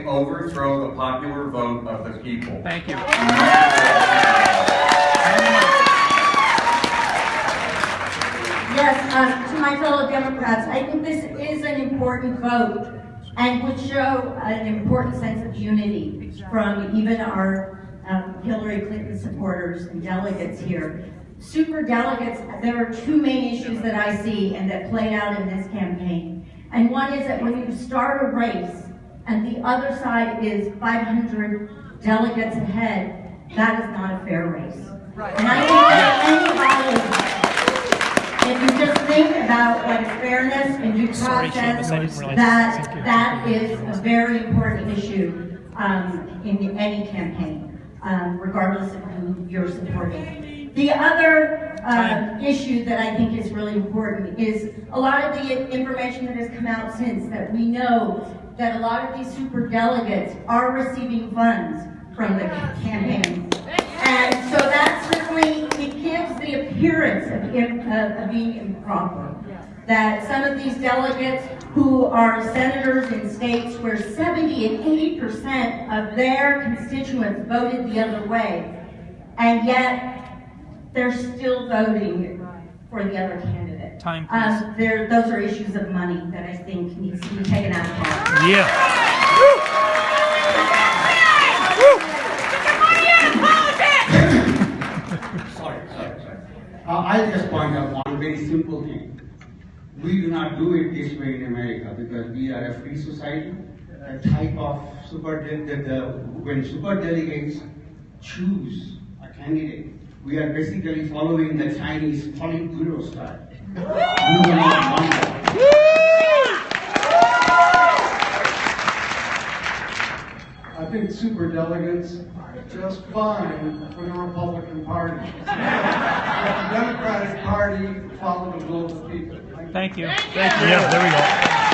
they overthrow the popular vote of the people. Thank you. Yes, to my fellow Democrats, I think this is an important vote and would show an important sense of unity from even our Hillary Clinton supporters and delegates here. Super delegates, there are two main issues that I see and that played out in this campaign. And one is that when you start a race and the other side is 500 delegates ahead, that is not a fair race. Right. And I think that anybody, if you just think about what is fairness and due process, that is a very important issue in any campaign, regardless of who you're supporting. The other issue that I think is really important is a lot of the information that has come out since that we know that a lot of these super delegates are receiving funds from the campaign. And so that certainly, it gives the appearance of being improper. That some of these delegates who are senators in states where 70 and 80% of their constituents voted the other way, and yet they're still voting for the other candidate. Time, please. Those are issues of money that I think needs to be taken out of account. Yeah. Sorry. I'll just point out one very simple thing. We do not do it this way in America because we are a free society. A type of when super delegates choose a candidate, we are basically following the Chinese Politburo style. We do not want that. I think super delegates are just fine for the Republican Party. Let the Democratic Party follow the will of the people. Thank you. Thank you. Yeah, there we go.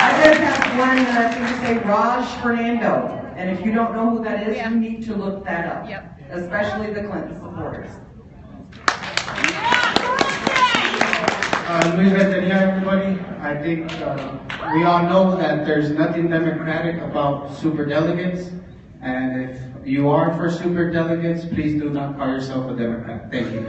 I just have one thing to say, Raj Fernando. And if you don't know who that is, you need to look that up. Especially the Clinton supporters. Luis Renteria, everybody. I think we all know that there's nothing democratic about super delegates. And if you are for super delegates, please do not call yourself a Democrat. Thank you.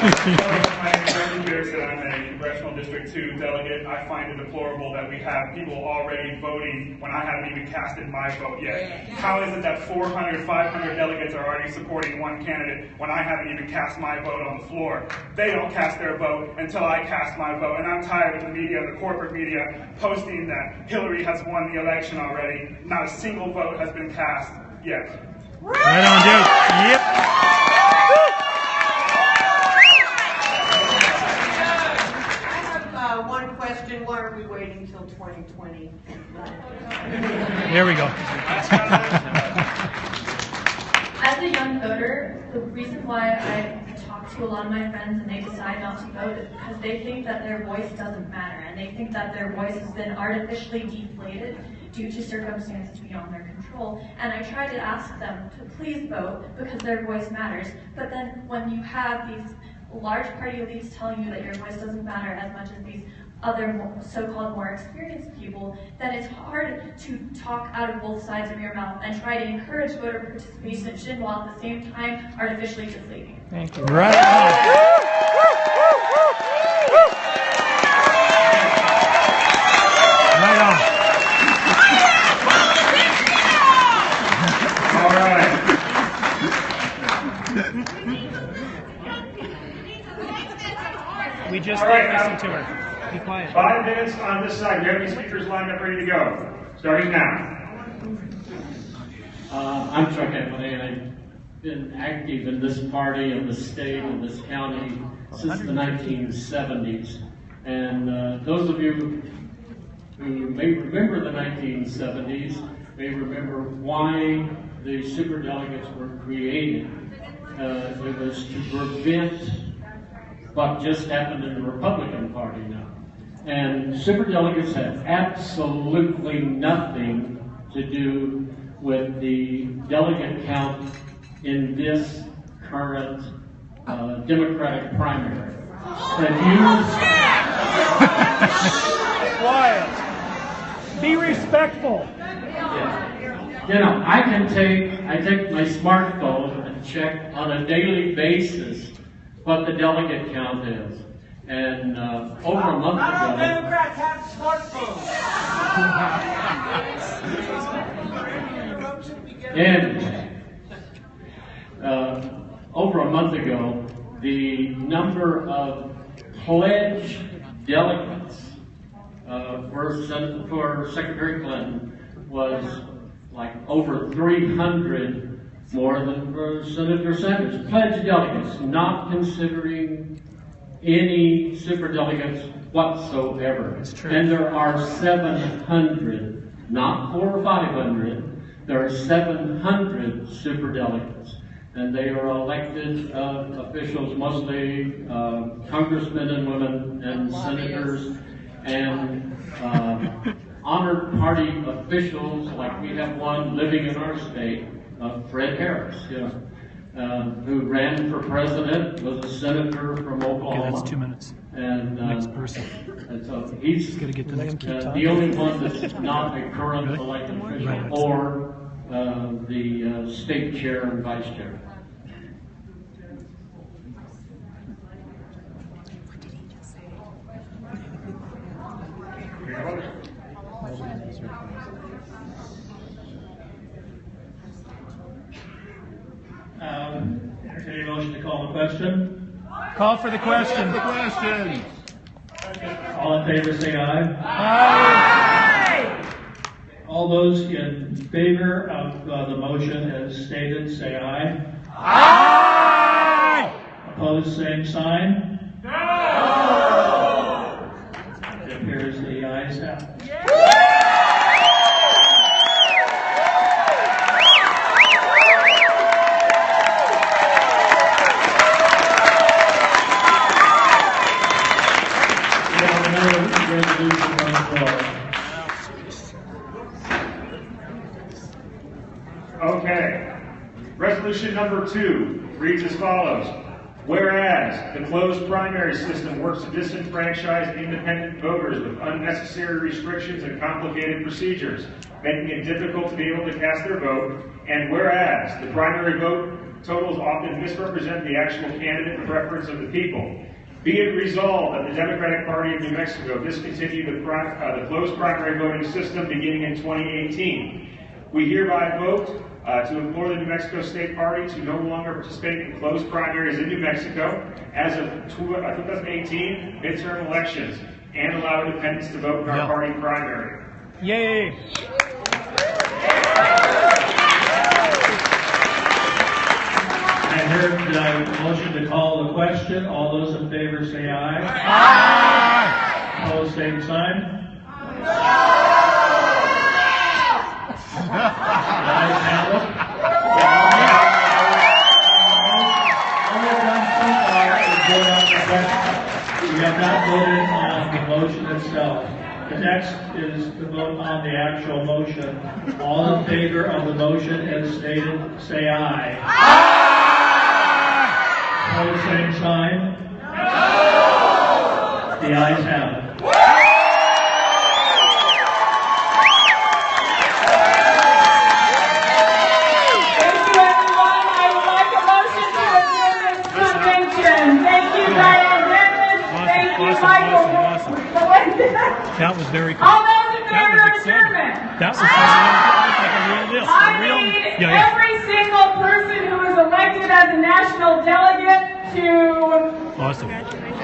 My name is Brendan Pearson. I'm a Congressional District 2 delegate. I find it deplorable that we have people already voting when I haven't even casted my vote yet. How is it that 400, 500 delegates are already supporting one candidate when I haven't even cast my vote on the floor? They don't cast their vote until I cast my vote, and I'm tired of the media, the corporate media, posting that Hillary has won the election already. Not a single vote has been cast yet. Right on, dude. Yep. One question, why are we waiting till 2020? There we go. As a young voter, the reason why I talk to a lot of my friends and they decide not to vote is because they think that their voice doesn't matter, and they think that their voice has been artificially deflated due to circumstances beyond their control. And I try to ask them to please vote because their voice matters. But then when you have these large party elites telling you that your voice doesn't matter as much as these other so-called more experienced people, then it's hard to talk out of both sides of your mouth and try to encourage voter participation while at the same time artificially deflating. Thank you. Right on. Right on. All right. We just listened to her. Be quiet. 5 minutes on this side. We have any speakers lined up ready to go. Starting now. I'm Chuck Emily, and I've been active in this party, in this state, in this county since the 1970s. And those of you who may remember the 1970s may remember why the superdelegates were created. It was to prevent what just happened in the Republican Party now. And superdelegates have absolutely nothing to do with the delegate count in this current Democratic primary. Quiet. Be respectful. You know, I take my smartphone and check on a daily basis what the delegate count is. And over a month ago, Democrats have smartphones. over a month ago, the number of pledged delegates for Secretary Clinton was like over 300 more than for Senator Sanders. Pledged delegates, not considering any superdelegates whatsoever. That's true. And there are 700, not 400 or 500, there are 700 superdelegates. And they are elected officials, mostly congressmen and women and senators and honored party officials, like we have one living in our state, Fred Harris, who ran for president, was a senator from Oklahoma. Okay, that's 2 minutes. And, Next person. and so he's Gotta get the next the only one that's not a current elected official Right. or the state chair and vice chair. Entertaining motion to call the question. Call for the question. All in favor say aye. Aye. All those in favor of the motion as stated say aye. Aye. Opposed, same sign. No. It appears the ayes have it. Resolution on the floor. Okay. Resolution number 2 reads as follows. Whereas the closed primary system works to disenfranchise independent voters with unnecessary restrictions and complicated procedures, making it difficult to be able to cast their vote, and whereas the primary vote totals often misrepresent the actual candidate preference of the people, be it resolved that the Democratic Party of New Mexico discontinue the closed primary voting system beginning in 2018. We hereby vote to implore the New Mexico State Party to no longer participate in closed primaries in New Mexico as of 2018 midterm elections and allow independents to vote in our party primary. Yay. I heard the motion to call the question. All those in favor say aye. Aye. Opposed, same sign. The ayes have it. All we've done so far is vote on the question. We have not voted on the motion itself. The next is to vote on the actual motion. All in favor of the motion as stated, say aye. Opposed, same sign. No! The ayes have it. Thank you, everyone. I would like a motion to adjourn this convention. Thank you, Diane Dennis. Thank you, Michael. That was very cool. All those in That favor was of exciting. adjournment? That was like a real deal. I A real, need yeah. every single person who is elected as a national delegate to Awesome.